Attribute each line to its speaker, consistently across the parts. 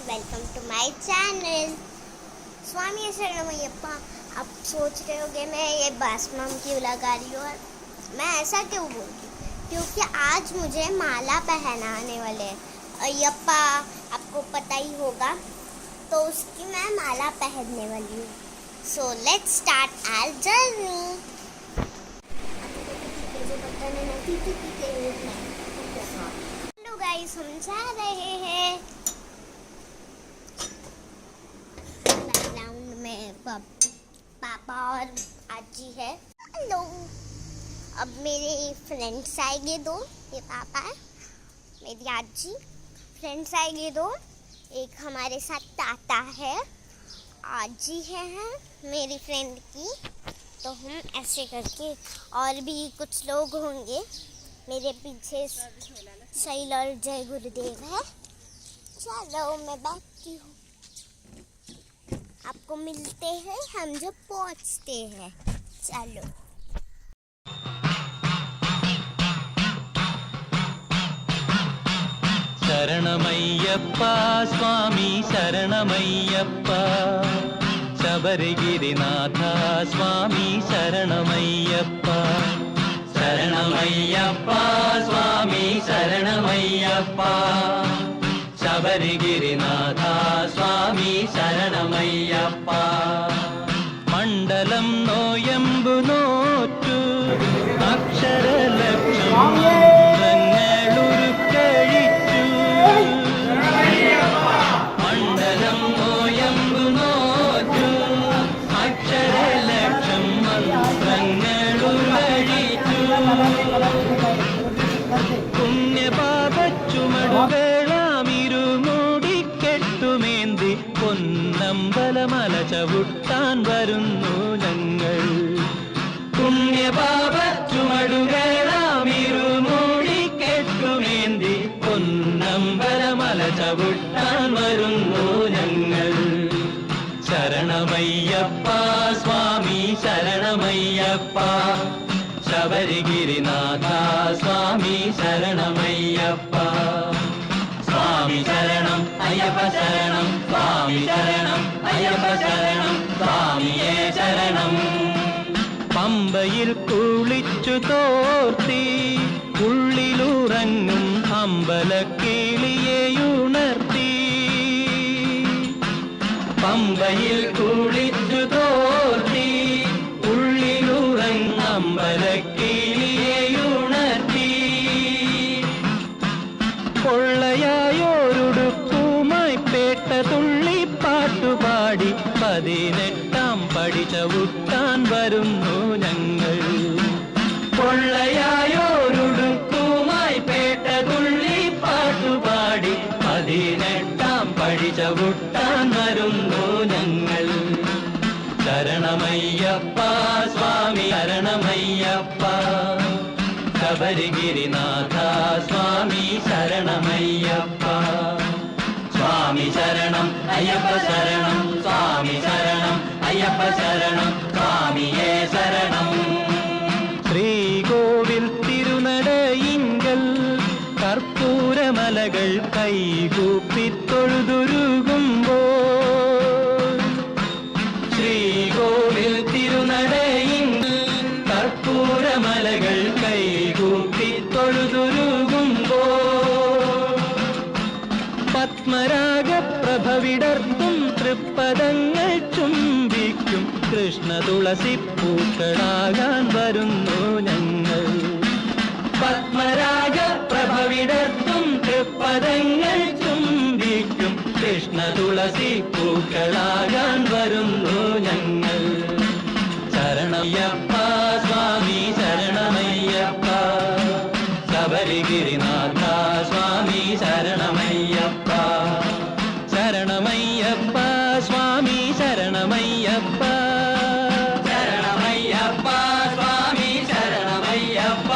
Speaker 1: Welcome to my channel स्वामी शरणमयप्पा। आप सोच रहे होंगे मैं ये बासमम क्यों लगा रही हूँ और मैं ऐसा क्यों बोल रही हूँ, क्योंकि आज मुझे माला पहनाने वाले हैं अयप्पा, आपको पता ही होगा, तो उसकी मैं माला पहनने वाली हूँ। So let's start our journey. Hello guys, हम जा रहे हैं बैकग्राउंड में पापा और आजी है। हेलो, अब मेरे फ्रेंड्स आएंगे दो, ये पापा है, मेरी आजी, फ्रेंड्स आएंगे दो, एक हमारे साथ ताता है, आजी है मेरी फ्रेंड की, तो हम ऐसे करके और भी कुछ लोग होंगे। मेरे पीछे शैल और जय गुरुदेव है। चलो मैं बैठती हूँ, आपको मिलते हैं हम जब पहुँचते हैं। चलो
Speaker 2: शरणमय्यप्पा स्वामी शरणमय्यप्पा शबरगिरिनाथ स्वामी शरणमय्यप्पा शरणमय्यप्पा स्वामी शरणमय्यप्पा शबरगिरिनाथ स्वामी शरणमय्यप्पा मण्डलं नोयम्बु नोट्टु अक्षरलक्षम् പുണ്യപാപച്ചുമടുവേളാമിരുമൂടിക്കെട്ടുമേന്തി പൊന്നമ്പലമല ചവിട്ടാൻ വരുന്നു ഞങ്ങൾ. പുണ്യപാപച്ചുമടുവേളാമിരുമൂടിക്കെട്ടുമേന്തി പൊന്നമ്പലമല ചവിട്ടാൻ വരുന്നു ഞങ്ങൾ. ശരണമയ്യപ്പ സ്വാമി ശരണമയ്യപ്പ ശബരിഗിരിനാഥ സ്വാമി ശരണമയ്യപ്പ സ്വാമി ശരണം അയ്യപ്പ ശരണം സ്വാമി ശരണം അയ്യപ്പ ശരണം സ്വാമിയേ ശരണം. പമ്പയിൽ കുളിച്ചു തോർത്തി ഉള്ളിലുറങ്ങും അമ്പലക്കിളിയെയുണർത്തി. പമ്പയിൽ കുളിച്ചു തോർത്തി ഉള്ളിലുറങ്ങും അമ്പലക്കിളിയെയുണർത്തി. പൊള്ളയായോരുടുപ്പുമായി പേട്ട തുള്ളിപ്പാട്ടുപാടി 18-ാം പടി ചവിട്ടാൻ വരുന്നു ഞങ്ങൾ. പൊള്ളയായോരുടുപ്പുമായി പേട്ട തുള്ളിപ്പാട്ടുപാടി 18-ാം പടി ചവിട്ടാൻ വരുന്നു ഞങ്ങൾ. ശരണമയ്യപ്പ സ്വാമി ശരണമയ്യപ്പ ശബരിഗിരിനാഥ സ്വാമി ശരണമയ്യപ്പ സ്വാമി ശരണം അയ്യപ്പ ശരണം സ്വാമി ശരണം അയ്യപ്പ ശരണം സ്വാമിയേ ശരണം. ശ്രീകോവിൽ തിരുനടയിങ്കൽ കർപ്പൂരമലകൾ കൈകൂപ്പി തൊഴുതുരുകുമ്പോൾ. ശ്രീകോവിൽ തിരുനടയിങ്കൽ കർപ്പൂരമലകൾ കൈകൂപ്പി തൊഴുതുരുകുമ്പോൾ. പത്മരാഗപ്രഭവിടർത്തും തൃപ്പദങ്ങൾ ചുംബിക്കും കൃഷ്ണ തുളസിപ്പൂക്കളാകാൻ വരുന്നു ഞങ്ങൾ. പത്മരാഗപ്രഭവിടർത്തും തൃപ്പദങ്ങൾ ചുംബിക്കും കൃഷ്ണ തുളസിപ്പൂക്കളാകാൻ വരുന്നു ഞങ്ങൾ. ശരണമയ്യപ്പ സ്വാമി ശരണമയ്യപ്പ ശബരിഗിരിനാഥ സ്വാമി ശരണമയ്യപ്പ ശരണമയ്യപ്പ സ്വാമി ശരണമയ്യപ്പ ശരണമയ്യപ്പ സ്വാമി ശരണമയ്യപ്പ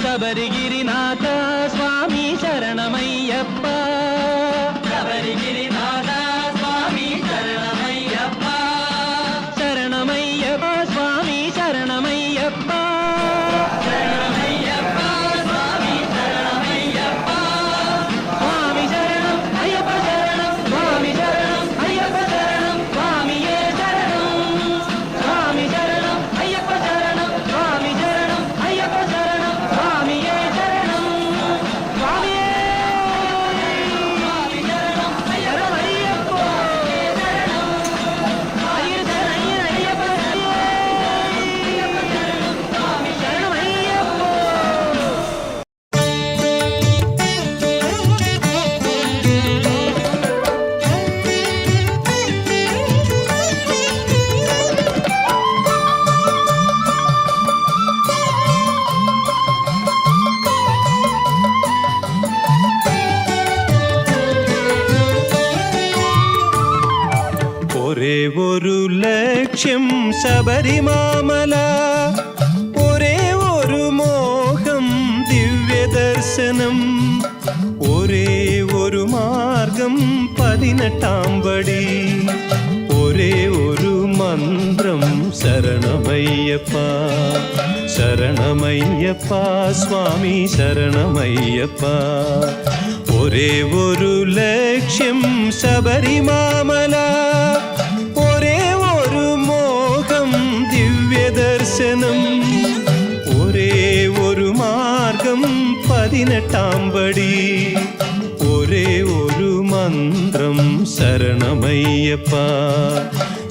Speaker 2: ശബരിഗിരിനാഥ സ്വാമി ശരണമയ്യപ്പ ശബരിഗിരിനാഥ സ്വാമി ശരണമയ്യപ്പ ശരണമയ്യപ്പ സ്വാമി ശരണമയ്യപ്പ ശരണമയ്യപ്പ സ്വാമി ശരണമയ്യപ്പ സ്വാമി ശരണം അയ്യപ്പ ശരണം
Speaker 3: ശബരിമാമല. ഒരേ ഒരു മോഹം ദിവ്യദർശനം, ഒരേ ഒരു മാർഗം 18 പടി, ഒരേ ഒരു മന്ത്രം ശരണമയ്യപ്പ. ശരണമയ്യപ്പ സ്വാമി ശരണമയ്യപ്പ. ഒരേ ഒരു ലക്ഷ്യം ശബരിമാമല, ഒരേ ഒരു മോഹം ദിവ്യദർശനം, ഒരേ ഒരു മാർഗം 18 പടി, ഒരേ ഒരു മന്ത്രം ശരണമയ്യപ്പ.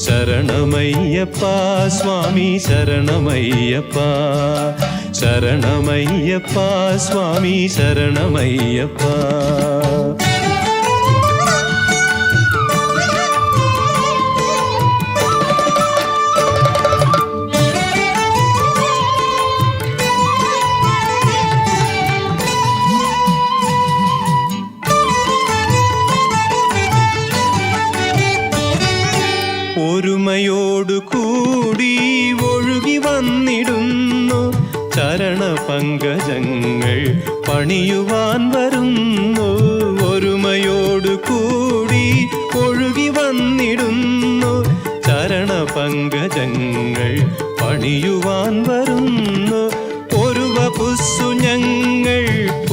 Speaker 3: ശരണമയ്യപ്പ സ്വാമി ശരണമയ്യപ്പ. ശരണമയ്യപ്പ സ്വാമി ശരണമയ്യപ്പ. ഒരുമയോടു കൂടി ഒഴുകി വന്നിടുന്നു, ചരണപങ്കജങ്ങൾ പണിയുവാൻ വരുന്നു. ഒരുമയോടു കൂടി ഒഴുകി വന്നിടുന്നു, ചരണപങ്കജങ്ങൾ പണിയുവാൻ വരുന്നു. ഒരു വപുസ്സു ഞങ്ങൾ,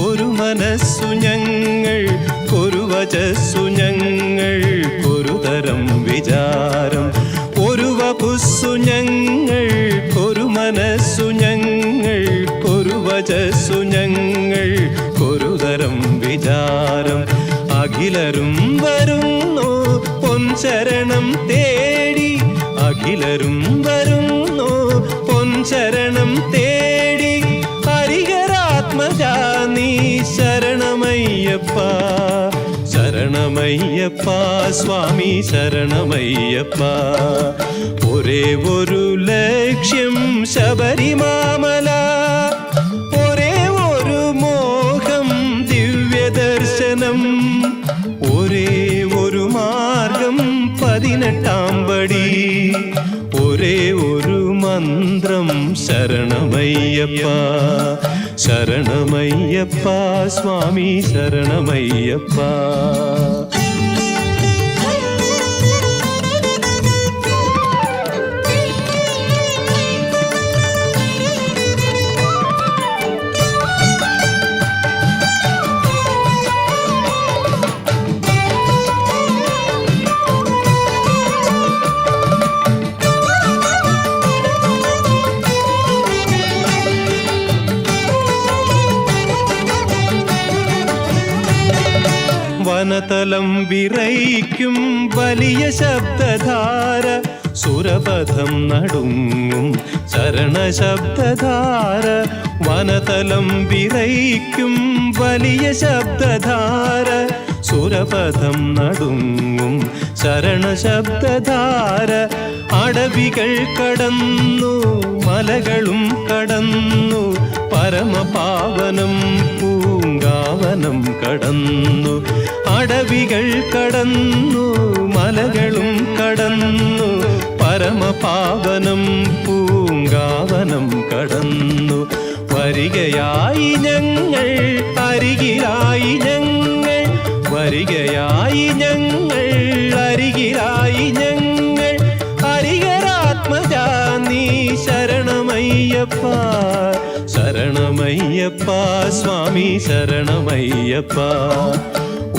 Speaker 3: ഒരു മനസ്സു ഞങ്ങൾ, ഒരു വചസ്സു ഞങ്ങൾ, ഒരു തരം വിചാരം. ഒരു വപുസ്സു ഞങ്ങൾ, ഒരു മനസ്സു ഞങ്ങൾ, ഒരു വചസ്സു ഞങ്ങൾ, ഒരു തരം വിചാരം. അഖിലരും വരുന്നു പൊൻശരണം തേടി, അഖിലരും വരുന്നു പൊൻശരണം തേടി. ഹരിഹരാത്മജാ നീ ശരണമയ്യപ്പ. ശരണമയ്യപ്പ സ്വാമി ശരണമയ്യപ്പ. ഒരേ ഒരു ലക്ഷ്യം ശബരിമാമല, ഒരേ ഒരു മോഹം ദിവ്യദർശനം, ഒരേ ഒരു മാർഗം 18 പടി, ഒരേ ഒരു മന്ത്രം ശരണമയ്യപ്പ. ശരണമയ്യപ്പ സ്വാമി ശരണമയ്യപ്പ. വനതലം വിറയ്ക്കും വലിയ ശബ്ദധാര, സുരപഥം നടുങ്ങും ശരണശബ്ദധാര. വനതലം വിറയ്ക്കും വലിയ ശബ്ദധാര, സുരപഥം നടുങ്ങും ശരണശബ്ദധാര. അടവികൾ കടന്നു മലകളും കടന്നു, പരമപാവനം പൂങ്കാവനം കടന്നു. അടവികൾ കടന്നു മലകളും കടന്നു, പരമപാവനം പൂങ്കാവനം കടന്നു. വരികയായി ഞങ്ങൾ അരികിലായി ഞങ്ങൾ, വരികയായി ഞങ്ങൾ അരികിലായി ഞങ്ങൾ. ഹരിഹരാത്മജാ നീ ശരണമയ്യപ്പ. ശരണമയ്യപ്പ സ്വാമി ശരണമയ്യപ്പ.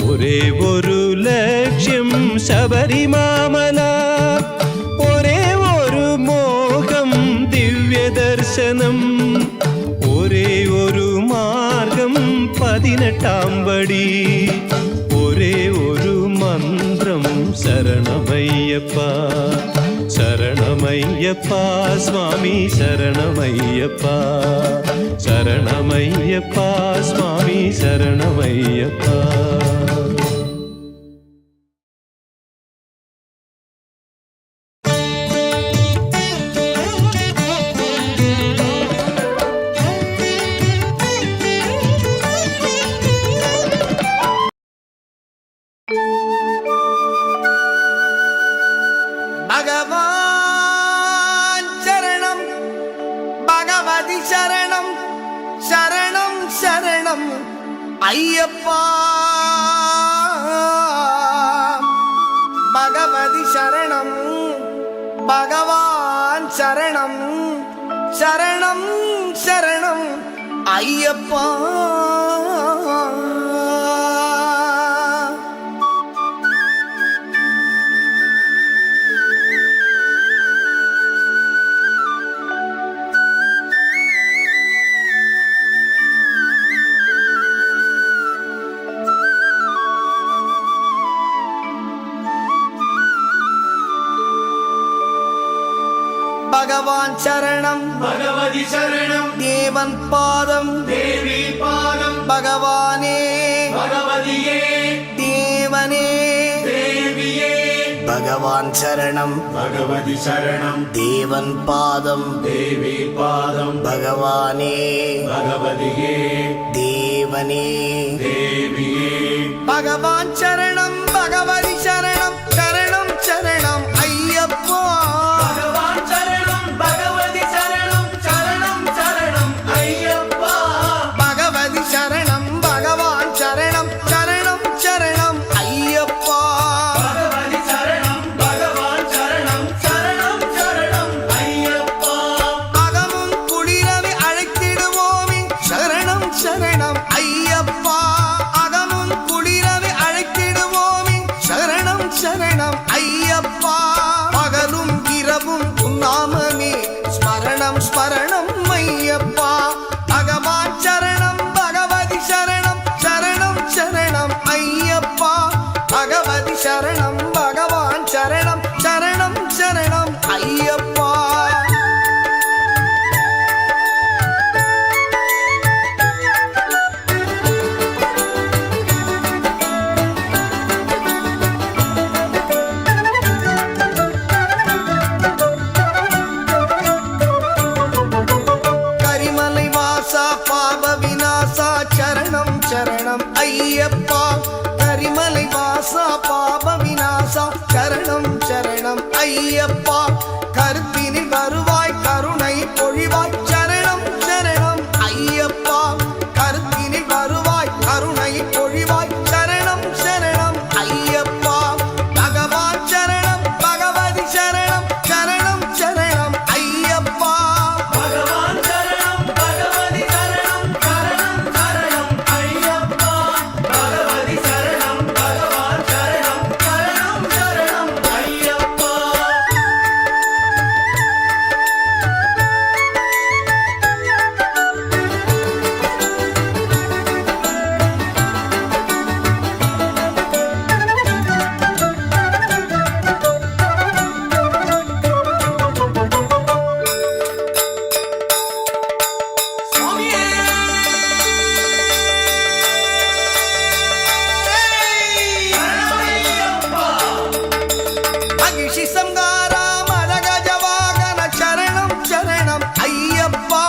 Speaker 3: ഒരേ ഒരു ലക്ഷ്യം ശബരിമാമല, ഒരേ ഒരു മോഹം ദിവ്യദർശനം, ഒരേ ഒരു മാർഗം 18 പടി, ഒരേ ഒരു മന്ത്രം ശരണമയ്യപ്പ. ശരണമയ്യപ്പ സ്വാമി ശരണമയ്യപ്പ. ശരണമയ്യപ്പ സ്വാമി ശരണമയ്യപ്പ.
Speaker 4: ഭഗവാൻ சரணம் ஐயப்பா பகவதி சரணம் பகவான் சரணம் சரணம் சரணம் ஐயப்பா பகவான் சரணம்
Speaker 2: பகவதி சரணம்
Speaker 4: தேவன் பாதம்
Speaker 2: தேவி பாதம்
Speaker 4: பகவானே
Speaker 2: பகவதியே
Speaker 4: தேவனே
Speaker 2: தேவியே
Speaker 4: பகவான் சரணம்
Speaker 2: பகவதி சரணம்
Speaker 4: தேவன் பாதம்
Speaker 2: தேவி பாதம்
Speaker 4: பகவானே
Speaker 2: பகவதியே
Speaker 4: தேவனே
Speaker 2: தேவியே
Speaker 4: பகவான் சரணம் பகவதி சரணம் சரணம் சரணம் ஐயப்பா
Speaker 2: பகவான் சரணம் பகவதி சரணம் சரணம் சரணம் ஐயப்பா
Speaker 4: பகவதி சரணம் பகவான் சரணம் சரணம் சரணம் ஐயப்பா
Speaker 2: பகவதி சரணம் பகவான் சரணம் சரணம் சரணம் ஐயப்பா
Speaker 4: அகமும் குளிரவி அழைத்திடுவோமே சரணம் சரணம் ஐயப்பா அகமும் குளிரவி அழைத்திடுவோமே சரணம் சரணம் ஐயப்பா பகலும் இரவும் உன்னாமமே ஸ்மரணம் ஸ்மரணம் ஐயப்பா பகவான் சரணம் பகவதி சரணம் சரணம் சரணம் ஐயப்பா பகவதி சரணம் பகவான் சரணம் சரணம் சரணம் ஐயப்பா கரிமலை வாசா பாப விநாசா சரணம் சரணம் ஐயப்பா கரிமலை வாசா பாப விநாசா சரணம் சரணம் ஐயப்பா கருத்தினில் வருவாய் கருணை பொழிவாய் சரணம் சரணம் ஐயப்பா கருத்தினில் வருவாய் கருணை பொழிவாய் சரணம் சரணம் ஐயப்பா பகவான் சரணம் பகவதி சரணம் சரணம் சரணம் ஐயப்பா
Speaker 2: பகவான் சரணம் பகவதி சரணம் சரணம் சரணம் ஐயப்பா பகவதி சரணம் பகவான் சரணம் சரணம் சரணம் ஐயப்பா
Speaker 4: சுவாமியே மகிஷி சங்காரா மதகஜ வாகன சரணம் சரணம் ஐயப்பா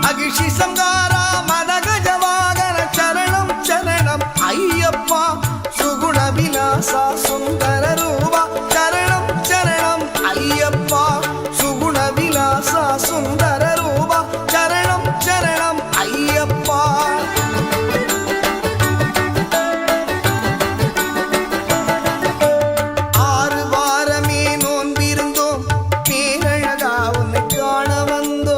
Speaker 4: மகிஷி சங்காரா மதகஜ வாகன சரணம் சரணம் ஐயப்பா சுகுண விலாசா சுந்தர ரூபா சரணம் சரணம் ஐயப்பா சுகுண விலாசா சுந்தர ரூபா சரணம் சரணம் ஐயப்பா ஆறு வாரமே நோன்பிருந்தோம் பேரழகா உன்னை காண வந்தோம்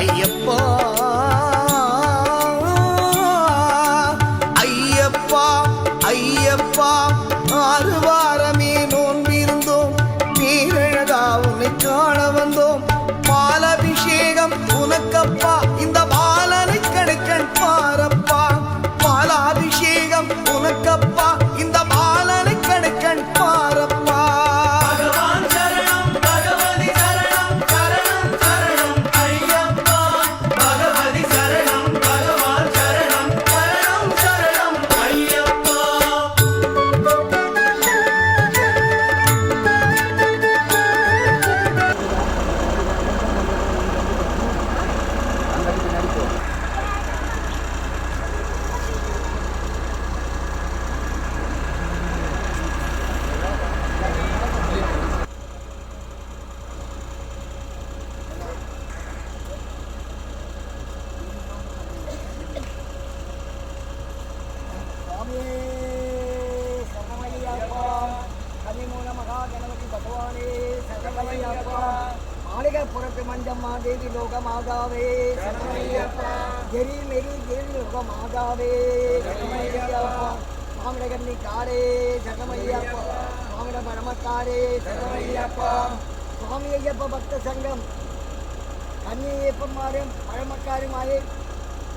Speaker 4: ஐயப்பா ஐயப்பா ஐயப்பா ஆறு வாரமே நோன்பிருந்தோம் பேரழகா உன்னை காண வந்தோம் பாலாபிஷேகம் உனக்கப்பா இந்த பாலனை கடைக்கண் பாரப்பா பாலாபிஷேகம் உனக்கப்பா இந்த பாலனை கடைக்கண் பாரப்பா
Speaker 2: பகவான் சரணம் பகவதி சரணம் சரணம் சரணம் ஐயப்பா பகவதி சரணம் பகவான் சரணம் சரணம் சரணம் ஐயப்பா
Speaker 5: புறத்து மஞ்சம்மா தேவி லோகமாதாவே ஜெரி மெரி தேவி லோகமாதாவே மாமிடகன்னி காரே சரணமையப்பா மாமிட பரமக்காரே சரணமையப்பா சுவாமி ஐயப்ப பக்த சங்கம் கன்னியப்பமாரும் பழமக்காருமாயே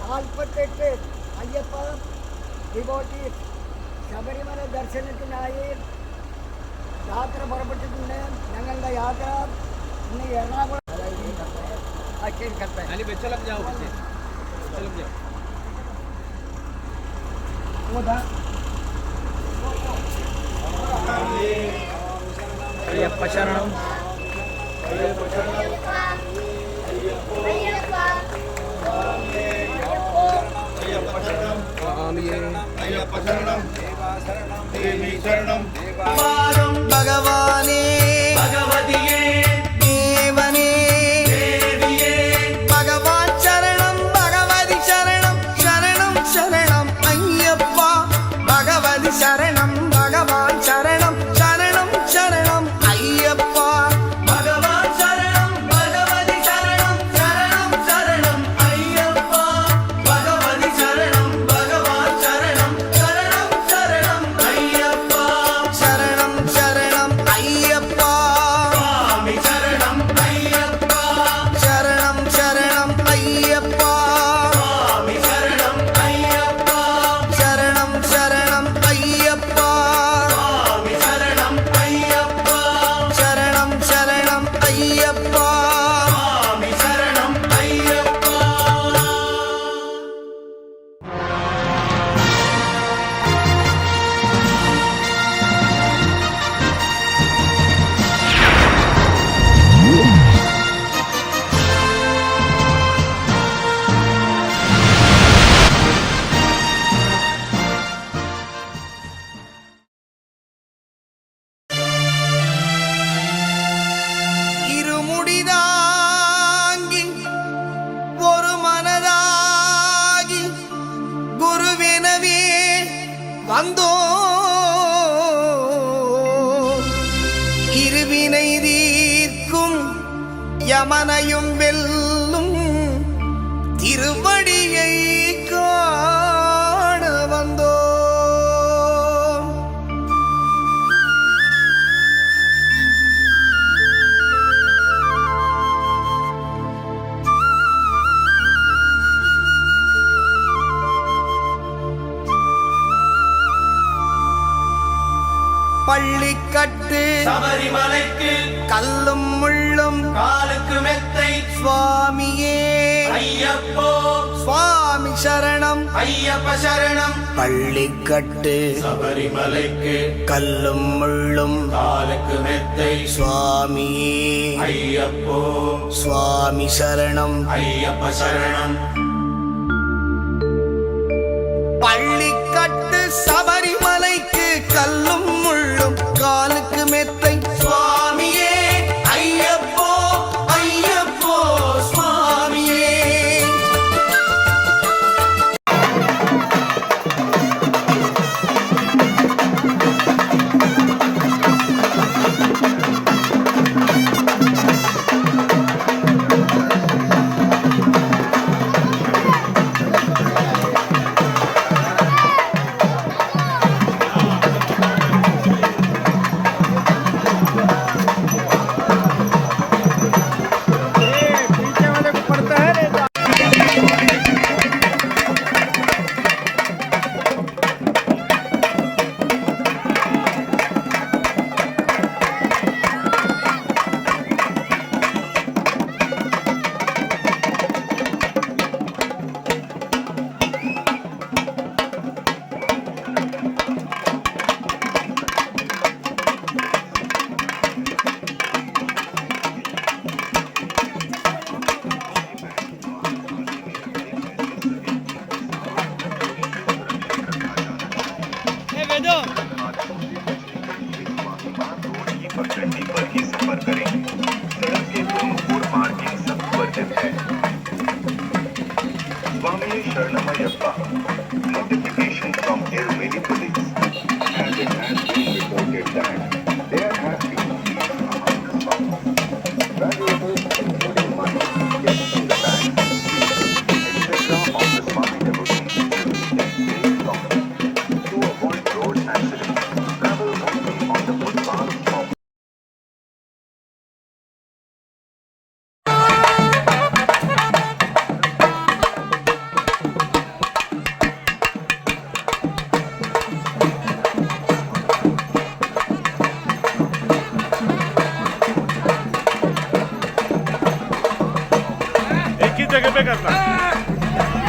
Speaker 5: 48 ஐயப்பா டிவோட்டி ശബരിമല ദർശനത്തിനായി യാത്ര പുറപ്പെട്ടിട്ടുണ്ട്. ഞങ്ങളുടെ യാത്ര ഇന്ന് എറണാകുളം
Speaker 2: അയ്യപ്പ ശരണം
Speaker 4: ഭഗവാനേ
Speaker 2: ഭഗവതിയേ
Speaker 4: ദേവനേ
Speaker 2: ദേവിയേ
Speaker 4: ഭഗവാൻ ശരണം ഭഗവതി ശരണം ശരണം ശരണം അയ്യപ്പ ഭഗവതി ശരണം ഭഗവാൻ ശരണം ശരണം ശരണം അയ്യപ്പ
Speaker 2: ഭഗവാൻ ശരണം ഭഗവതി ശരണം ശരണം ശരണം അയ്യപ്പ ഭഗവതി ശരണം ഭഗവാൻ ശരണം ശരണം ശരണം അയ്യപ്പ
Speaker 4: ശരണം ശരണം അയ്യപ്പ
Speaker 2: സ്വാമി ശരണം അയ്യപ്പ
Speaker 4: ശരണം ശരണം അയ്യപ്പ
Speaker 2: സ്വാമി ശരണം അയ്യപ്പ
Speaker 4: ശരണം ശരണം അയ്യപ്പ
Speaker 2: സ്വാമി ശരണം അയ്യപ്പ
Speaker 4: ശരണം ശരണം അയ്യപ്പ
Speaker 2: സ്വാമി ശരണം അയ്യപ്പ
Speaker 4: இருமுடிதாங்கி ஒரு மனதாகி குருவெனவே வந்தோ இருவினை தீர்க்கும் யமனையும் வெல்லும் திருவடியை காண வந்தோ பள்ளிக்கட்டு
Speaker 2: ശബരിമലയ്ക്ക്
Speaker 4: கல்லும் முள்ளும்
Speaker 2: കാലുക്ക് മെത്തൈ
Speaker 4: சுவாமியே
Speaker 2: അയ്യപ്പോ
Speaker 4: சுவாமி சரணம்
Speaker 2: അയ്യപ്പ ശരണം
Speaker 4: பள்ளிக்கட்டு
Speaker 2: ശബരിമലയ്ക്ക്
Speaker 4: கல்லும் முள்ளும்
Speaker 2: കാലുക്ക് മെത്തൈ
Speaker 4: சுவாமியே
Speaker 2: അയ്യപ്പോ
Speaker 4: சுவாமி சரணம்
Speaker 2: അയ്യപ്പ ശരണം
Speaker 4: பள்ளிக்கட்டு சபரிமலைக்கு கல்லும் முள்ளும் காலுக்கு மெத்தை சுவாமியே ஐயப்போ ஐயப்போ சுவாமியே
Speaker 6: पगडंडी पर ही सफर करें। सड़क के दोनों ओर पार्किंग सब वर्जित है। स्वामी शरणमयप्पा, notification from Erumeli police, as it has been reported that there have been thieves among the south. Valuables including
Speaker 7: जगह पे करना।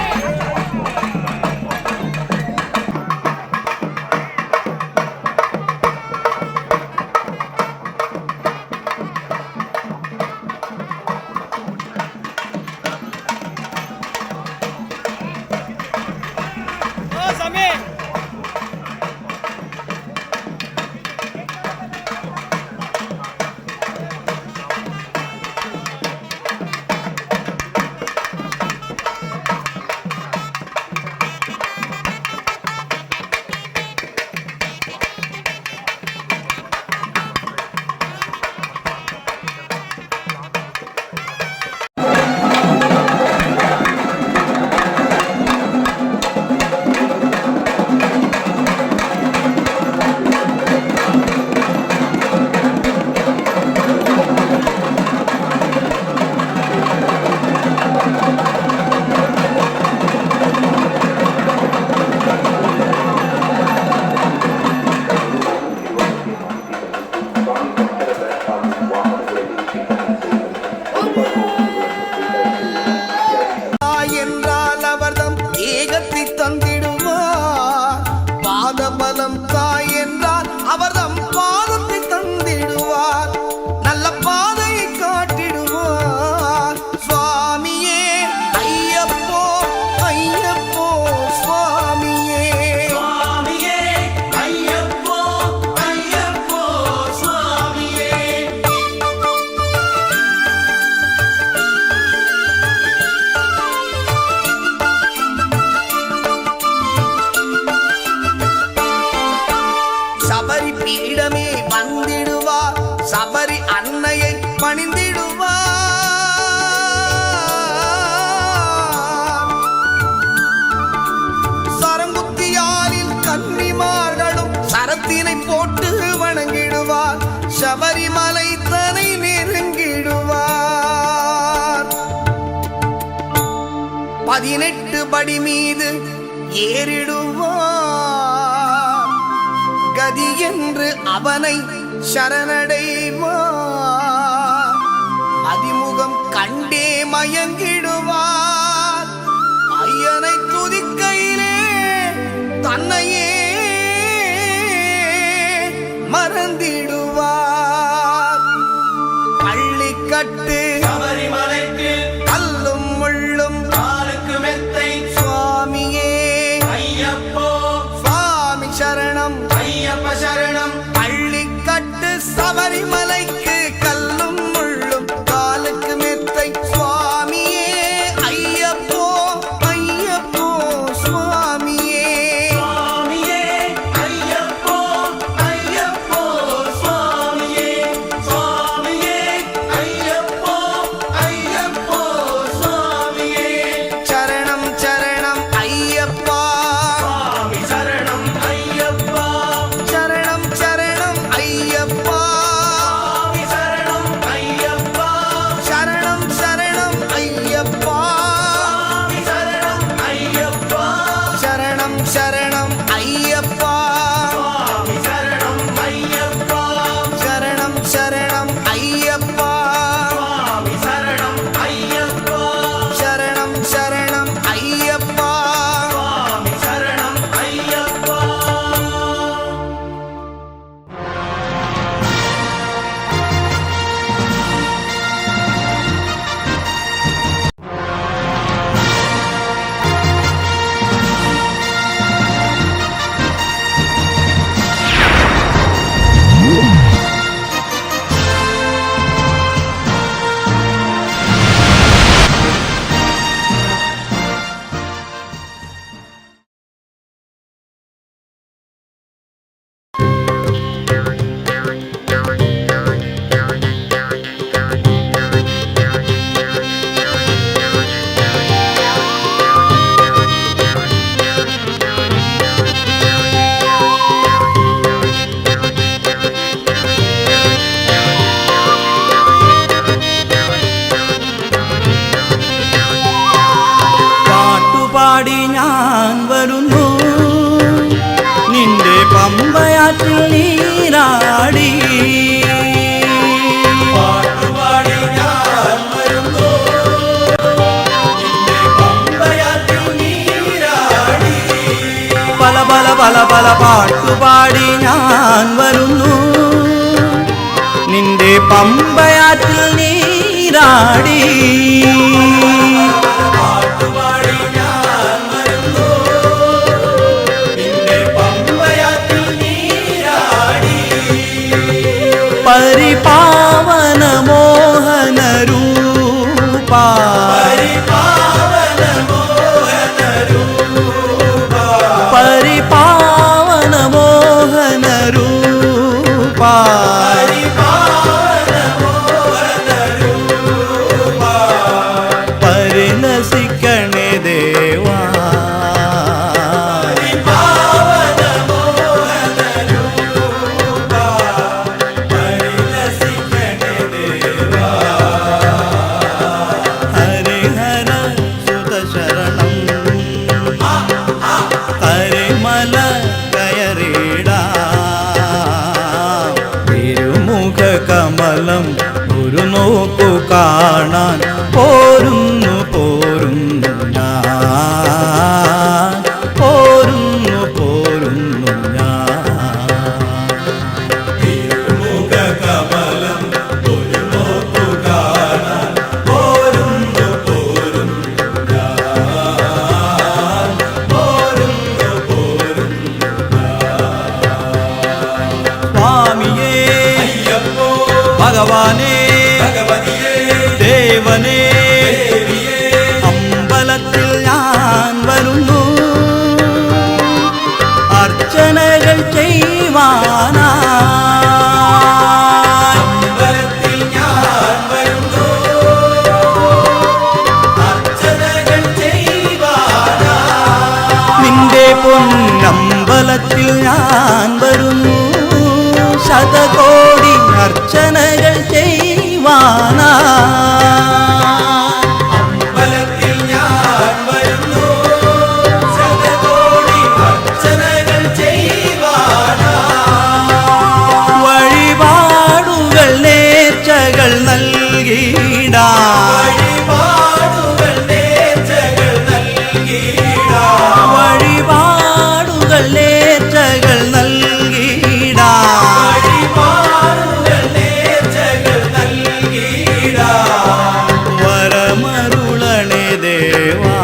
Speaker 4: என்றால் அவர்தம் ஏகத்தை தந்திடுவார். பாதபலம் தாய் என்றால் அவர்தம் பாதத்தை தந்திடுவார். நல்ல பாதையை காட்டிடுவார். சுவாமியே ஐயப்போ ஐயப்போ சுவாமியே
Speaker 2: சுவாமியே ஐயப்போ ஐயப்போ சுவாமியே.
Speaker 4: சபரி பீடமே வந்திடுவார். சபரி அன்னையை பணிந்திடுவார். சரங்குத்தியாரில் கன்னிமார்களும் சரத்தினை போட்டு வணங்கிடுவார். சபரிமலை தனை நெருங்கிடுவார். 18 படி மீது ஏறிடுவார். கதி என்று அவனை சரணடைவார். அதிமுகம் கண்டே மயங்கிடுவார். ஐயனை துதிக்கையிலே தன்னையே மறந்திடுவார். பள்ளிக்கட்டு
Speaker 2: சபரிமலைக்கு
Speaker 4: கல்லும் முள்ளும்
Speaker 2: காலுக்கு மெத்தை.
Speaker 4: சுவாமியே
Speaker 2: ஐயப்போ
Speaker 4: சுவாமி சரணம்.
Speaker 2: ஐயப்ப சரணம்.
Speaker 4: பள்ளிக்கட்டு சபரிமலைக்கு கல்லும் முள்ளும் காலுக்கு மெத்தை. சுவாமியே ஐயப்போ ஐயப்போ சுவாமியே
Speaker 2: சுவாமியே ஐயப்போ ஐயப்போ சுவாமியே. சுவாமியே ஐயப்போ ஐயப்போ சுவாமியே.
Speaker 4: சரணம் சரணம் ஐயப்பா.
Speaker 2: சுவாமி சரணம் ஐயப்பா.
Speaker 4: சரணம் சரணம் ஐயப்பா.
Speaker 2: சுவாமி சரணம் ஐயப்பா.
Speaker 4: சரணம் சரணம் ஐயப்பா.
Speaker 2: சுவாமி சரணம் ஐயப்பா.
Speaker 4: சரணம் சரணம் ஐயப்பா.
Speaker 2: சுவாமி சரணம் ஐயப்பா.
Speaker 4: சரணம் சரணம் ஐயப்பா.
Speaker 2: சுவாமி சரணம் ஐயப்பா.
Speaker 4: சரணம் சரணம் ஐயப்பா.
Speaker 2: சுவாமி சரணம் ஐயப்பா.
Speaker 8: പാട്ടുപാടി ഞാൻ വരുന്നു നിന്റെ പമ്പയാറ്റിൽ നീരാടി. പാട്ടുപാടി ഞാൻ വരുന്നു പല പല പാട്ടുപാടി ഞാൻ വരുന്നു നിന്റെ പമ്പയാറ്റിൽ നീരാടി പാട്ടുപാടി ഞാൻ വരുന്നു നിന്റെ പമ്പയാറ്റിൽ നീരാടി പരിപാവന മോഹന രൂപ പരിപാവന മോഹന രൂപ പരിലസിക്കണേ ദേവാ ഹരിഹര സുത ശരണം കരിമല കയറിടാ തിരുമുഖ കമലം ഒരു നോക്കു കാണാൻ പോരുന്നു പോരുന്നു ഞാൻ പോരുന്നു പോരുന്നു ഞാൻ തിരുമുഖ കമലം ഒരു നോക്കു കാണാൻ പോരുന്നു പോരുന്നു ഞാൻ പോരുന്നു പോരുന്നു സ്വാമിയേ ഭഗവാനേ ദേവനേ അമ്പലത്തിൽ ഞാൻ വരുന്നു അർച്ചനകൾ ചെയ്യുവാനായി അമ്പലത്തിൽ ഞാൻ വരുന്നു അർച്ചനകൾ ചെയ്യുവാനായി നിന്റെ പൊന്നമ്പലത്തിൽ ഞാൻ വരുന്നു ശതകോടി അർച്ചനകൾ ചെയ്യുവാനായി അമ്പലത്തിൽ ഞാൻ വരുന്നു ശതകോടി അർച്ചനകൾ ചെയ്യുവാനായി വഴിപാടുകൾ നേർച്ചകൾ നൽകിടാം വഴിപാടുകൾ നേർച്ചകൾ നൽകിടാം വഴിപാടുകൾ നേർച്ചകൾ നൽകിടാം വരമരുളണേ ദേവാ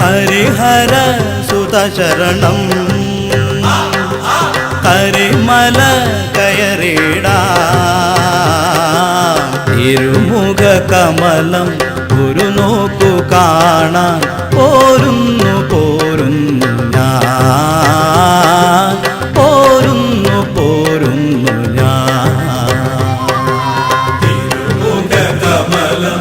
Speaker 8: ഹരിഹര സുത ശരണം കരിമല കയറിടാ തിരുമുഖ കമലം ഒരു നോക്കു കാണാൻ പോരുന്നു പോരുന്നു ഞാൻ പോരുന്നു പോരുന്നു ഞാൻ തിരുമുഖ കമലം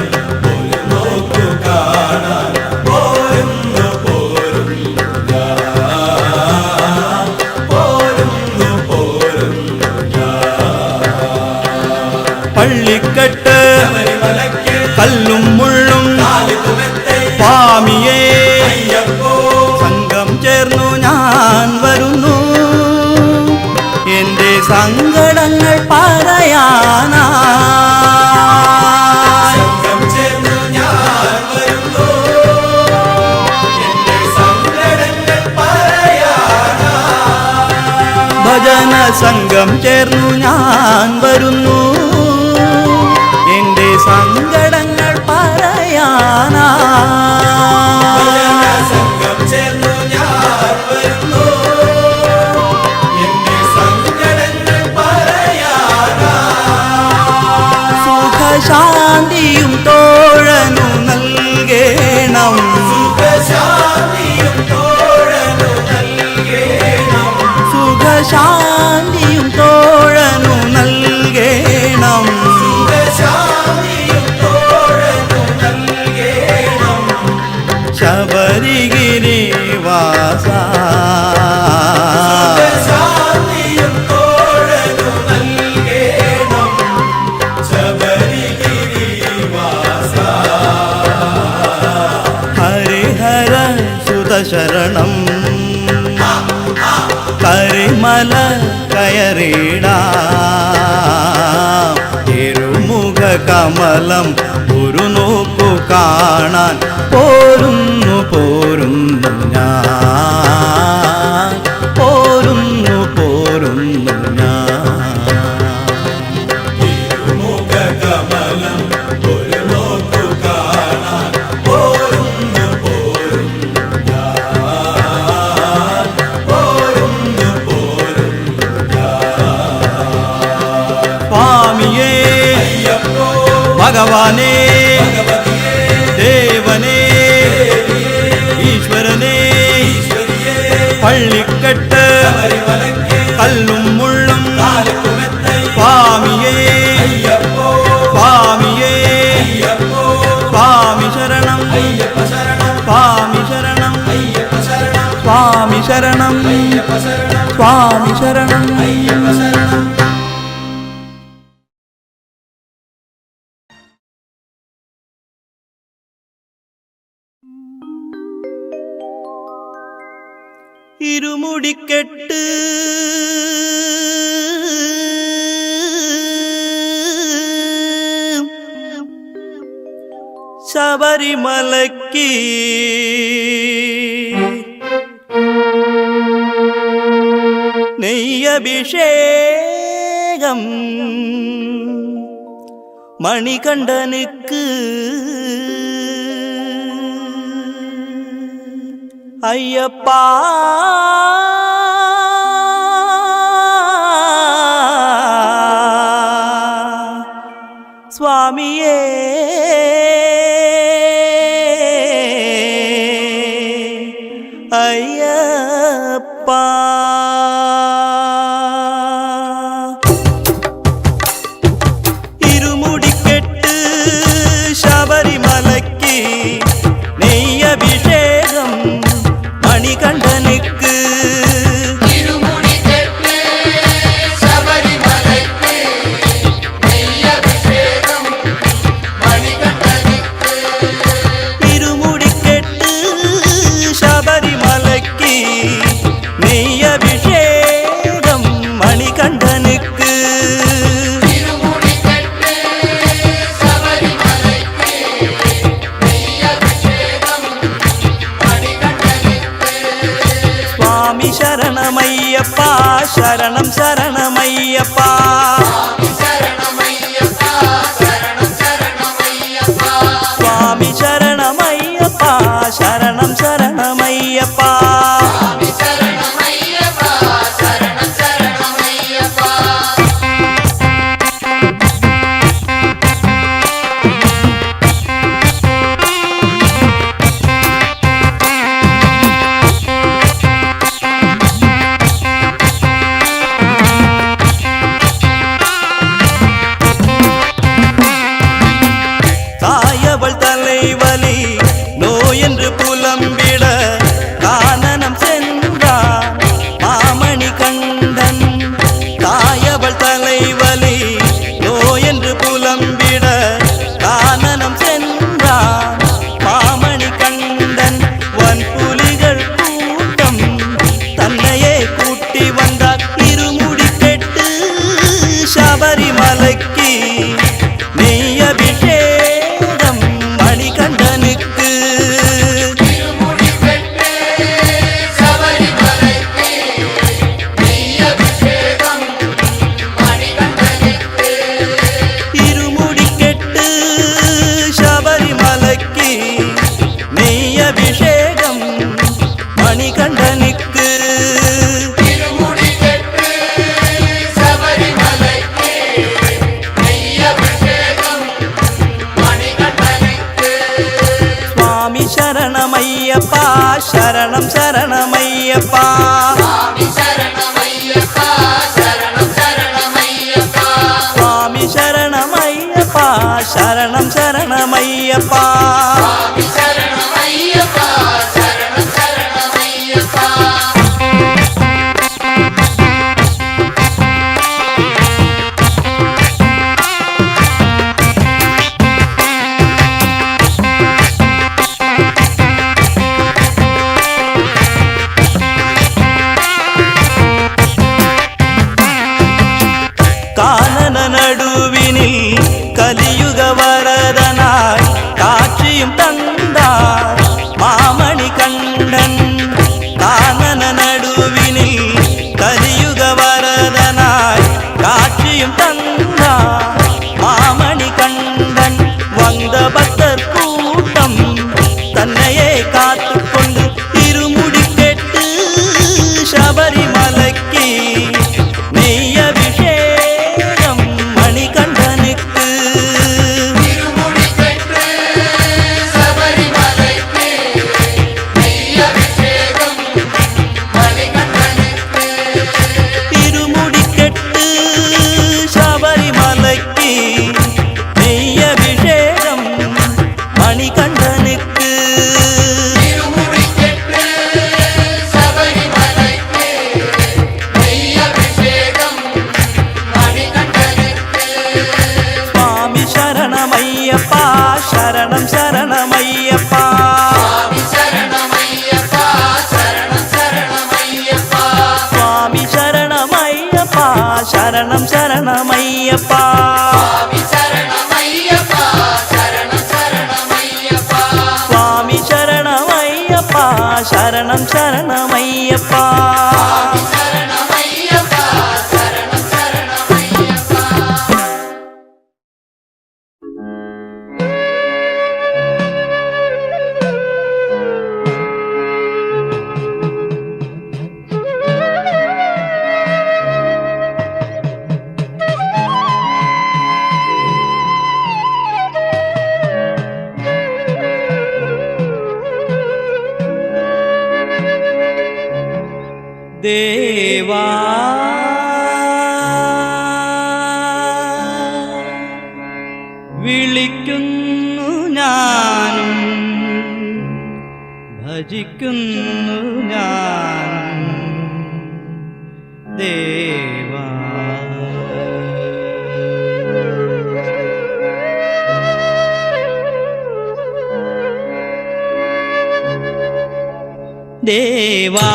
Speaker 8: ഒരു നോക്കു കാണാൻ പോരുന്നു പോരുന്നു ഞാൻ പോരുന്നു പോരുന്നു ഞാൻ പള്ളിക്കെട്ട് കല്ലും മുള്ളും സ്വാമിയേ സംഘം ചേർന്നു ഞാൻ വരുന്നു എന്റെ സങ്കടങ്ങൾ പറയാനായി സംഘം ചേർന്നു ഞാൻ വരുന്നു എന്റെ സങ്കടങ്ങൾ പറയാനായി ഭജന സംഘം ചേർന്നു ഞാൻ വരുന്നു എന്റെ സങ്കടങ്ങൾ പറയാനായി സംഘം ചേർന്നു ഞാൻ വരുന്നു എന്റെ സങ്കടങ്ങൾ പറയാനായി സുഖശാന്തിയും തോഴനു നൽകേണം സുഖശാന്തിയും തോഴനു നൽകേണം സുഖശാന്തിയും തോഴനു നൽകേണം ശബരിഗിരിവാസ ഹരിഹര സുത ശരണം കരിമല കയറിടാം തിരുമുഖ കമലം ഒരു നോക്കു കാണാൻ പോരുന്നു പോരുന്നു ഞാൻ പോരുന്നു പോരുന്നു ഞാൻ തിരുമുഖ കമലം ഒരു നോക്കു കാണാൻ പോരുന്നു പോരുന്നു ഞാൻ പോരുന്നു പോരുന്നു സ്വാമിയേ ഭഗവാനേ ദേവനേ ഈശ്വരനേ പള്ളിക്കെട്ട് കല്ലും മുള്ളും സ്വാമിയേ സ്വാമിയേ സ്വാമി ശരണം സ്വാമി ശരണം സ്വാമി ശരണം സ്വാമി ശരണം ഇരുമുടിക്കെട്ട് ശബരിമലയ്ക്ക് നെയ്യഭിഷേകം മണികണ്ഠനുക്ക് ஐயப்பா சுவாமியே ஐயப்பா இருமுடிக்கெட்டு சபரிமலைக்கு நெய்யபிஷேகம் மணிகண்டனுக்கு
Speaker 7: இருமுடிக்கெட்டு சபரிமலைக்கு நெய்யபிஷேகம் மணிகண்டனுக்கு
Speaker 8: இருமுடிக்கெட்டு சபரிமலைக்கு நெய்யபிஷேகம் மணிகண்டனுக்கு
Speaker 7: இருமுடிக்கெட்டு சபரிமலைக்கு நெய்யபிஷேகம் மணிகண்டனுக்கு
Speaker 8: சுவாமி சரணமையப்பா சரணம் சரணமையப்பா
Speaker 7: சரணமையப்பா சரணம் சரணமையப்பா
Speaker 8: சுவாமி சரணமையப்பா சரணம் சரணமையப்பா
Speaker 7: சரணமையப்பா சரணம் சரணமையப்பா
Speaker 8: தாயவள் தலைவலி நோயென்று புலம்பிட கானனம் சென்றான் மாமணி கண்டன் தாயவள் தலைவலி நோயென்று புலம்பிட கானனம் சென்றான் மாமணி கண்டன் வன்புலிகள் கூட்டம் தன்னையே கூட்டி வந்தார் இருமுடிக்கெட்டு சபரிமலைக்கு நெய்யபிஷேகம் மணிகண்டனுக்கு
Speaker 7: இருமுடிக்கெட்டு சபரிமலைக்கு நெய்யபிஷேகம் மணிகண்டனுக்கு
Speaker 8: இருமுடிக்கெட்டு சபரிமலைக்கு நெய்யபிஷேகம் மணிகண்டனுக்கு
Speaker 7: இருமுடிக்கெட்டு சபரிமலைக்கு நெய்யபிஷேகம் மணிகண்டனுக்கு
Speaker 8: சுவாமி சரணமையப்பா சரணம் சரணமையப்பா
Speaker 7: சுவாமி சரணமையப்பா சரணம் சரணமையப்பா
Speaker 8: சுவாமி சரணமையப்பா சரணம் சரணமையப்பா
Speaker 7: சுவாமி சரணமையப்பா சரணம் சரணமையப்பா
Speaker 8: കാനന നടുവിനിൽ കലിയുഗ വരദനായി കാഴ്ചയും തന്ന മാമണി കണ്ടൻ വந்த ഭക്തർ കൂട്ടം തന്നെയെ കാത്തുകൊണ്ട് ഇരുമുടി കെട്ട് ശബരിമലയ്ക്ക് നെയ്യഭിഷേകം മണികണ്ഠനുക്ക് തിരുമുടിക്കെട്ട് ശബരിമലയ്ക്ക് നെയ്യഭിഷേകം മണികണ്ഠനുക്ക് സ്വാമി ശരണമയ്യപ്പ ശരണം ശരണമയ്യപ്പ സ്വാമി ശരണമയ്യപ്പ ശരണം ശരണമയ്യപ്പ സ്വാമി ശരണമയ്യപ്പ ശരണം ശരണമയ്യപ്പ ദേവാ വിളിക്കുന്നു ഞാനും ഭജിക്കുന്നു ഞാനും ദേവാ ദേവാ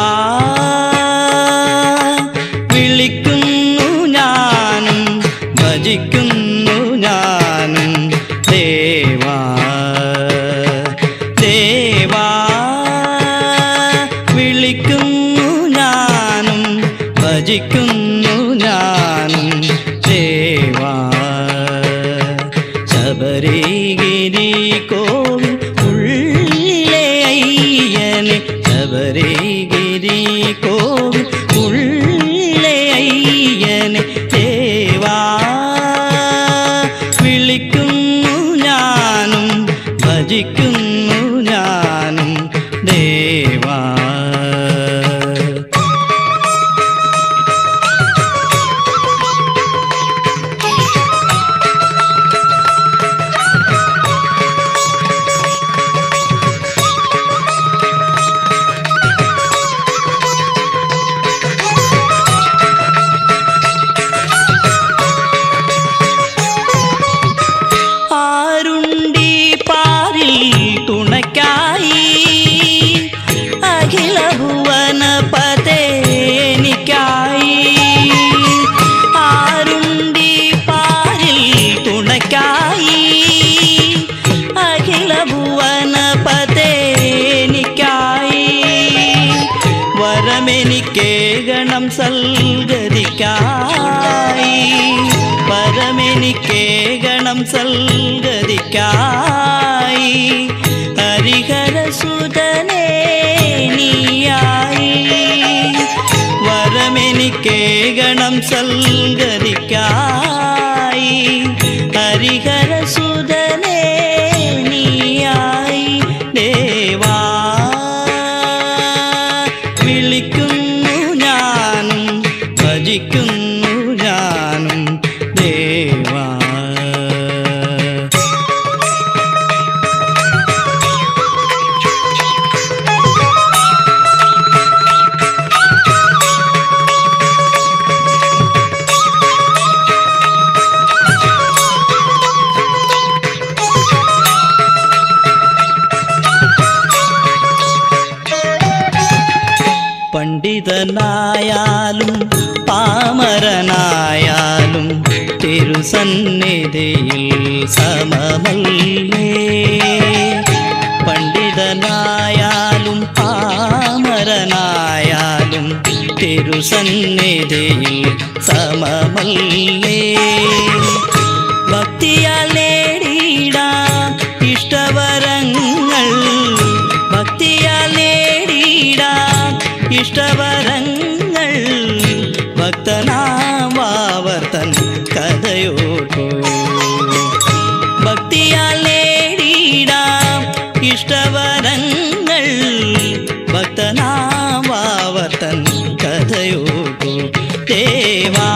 Speaker 8: വിളിക്കുന്നു ഞാനും ഭജിക്കുന്നു ഞാനും ദേവാ ദേവാ വിളിക്കുന്നു ഞാനും ഭജിക്കുന്നു ഞാനും ദേവാ ശബരിഗിരി കോവിൽ ഉള്ളിലെ അയ്യനെ ശബരിഗിരി കോവിൽ ഉള്ളിലെ അയ്യനെ ദേവാ വിളിക്കുന്നു ഞാനും ഭജിക്കുന്നു ഞാനും ദേവാ ആരുണ്ടി പാരിൽ തുണയ്ക്കായി അഖില ഭുവന പതേനിക്കായി ആരുണ്ടി പാരിൽ തുണയ്ക്കായി അഖില ഭുവന പതേനിക്കായി വരമെനിക്കേകണം സൽഗതിക്കായി വരമെനിക്കേകണം സൽഗതിക്കായി ഹരിഹരസുതനേ നീയായി വരമെനിക്കേകണം സൽഗതിക്കായി ഹരിഹരസുതനേ നീയായി ദേവാ വിളിക്കുന്നു ഞാനും ഭജിക്കുന്നു ഞാനും ദേവാ പണ്ഡിതനായാലും പാമരനായാലും തിരുസന്നിധിയിൽ സമമല്ലേ പണ്ഡിതനായാലും പാമരനായാലും തിരുസന്നിധിയിൽ സമമല്ലേ ഭക്തിയാൽ നേടിയിടാം ഇഷ്ടവരങ്ങൾ ഭക്തിയാൽ നേടിയിടാം ഇഷ്ടവരങ്ങൾ ഭക്തനാം ആവർത്തൻ കഥയോർക്കൂ ഭക്തിയാൽ നേടിയിടാം ഇഷ്ടവരങ്ങൾ ഭക്തനാം ആവർത്തൻ കഥയോർക്കൂ ദേവാ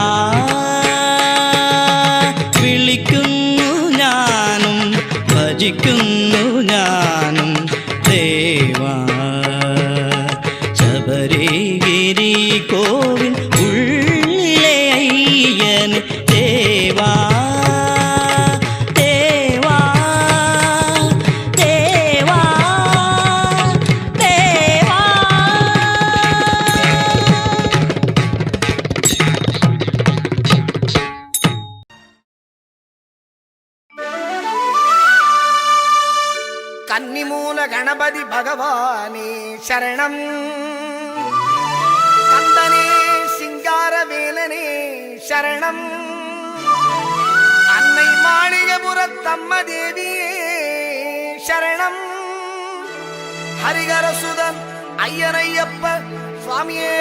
Speaker 8: വിളിക്കുന്നു ഞാനും ഭജിക്കുന്നു ഞാനും ദേവാ ശബരിഗിരി കോവിൽ ഉള്ളിലെ അയ്യൻ ദേവാ ദേവാ ദേവാ ദേവാ
Speaker 4: കന്നിമൂല ഗണപതി ഭഗവാനേ ശരണം കന്ദനേ സിംഗാരവേലനേ ശരണം അന്നൈ മാളികപുരത്തമ്മ ദേവിയേ ശരണം ഹരിഹരസുതൻ അയ്യനയ്യപ്പ സ്വാമിയേ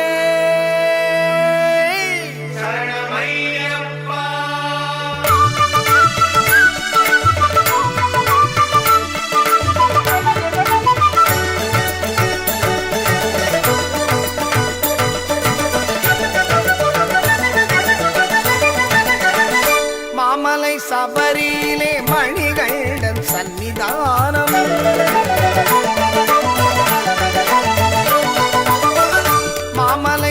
Speaker 4: മാമലൈ സബരിയിലെ മണികണ്ഠൻ സന്നിധാനം മാമലൈ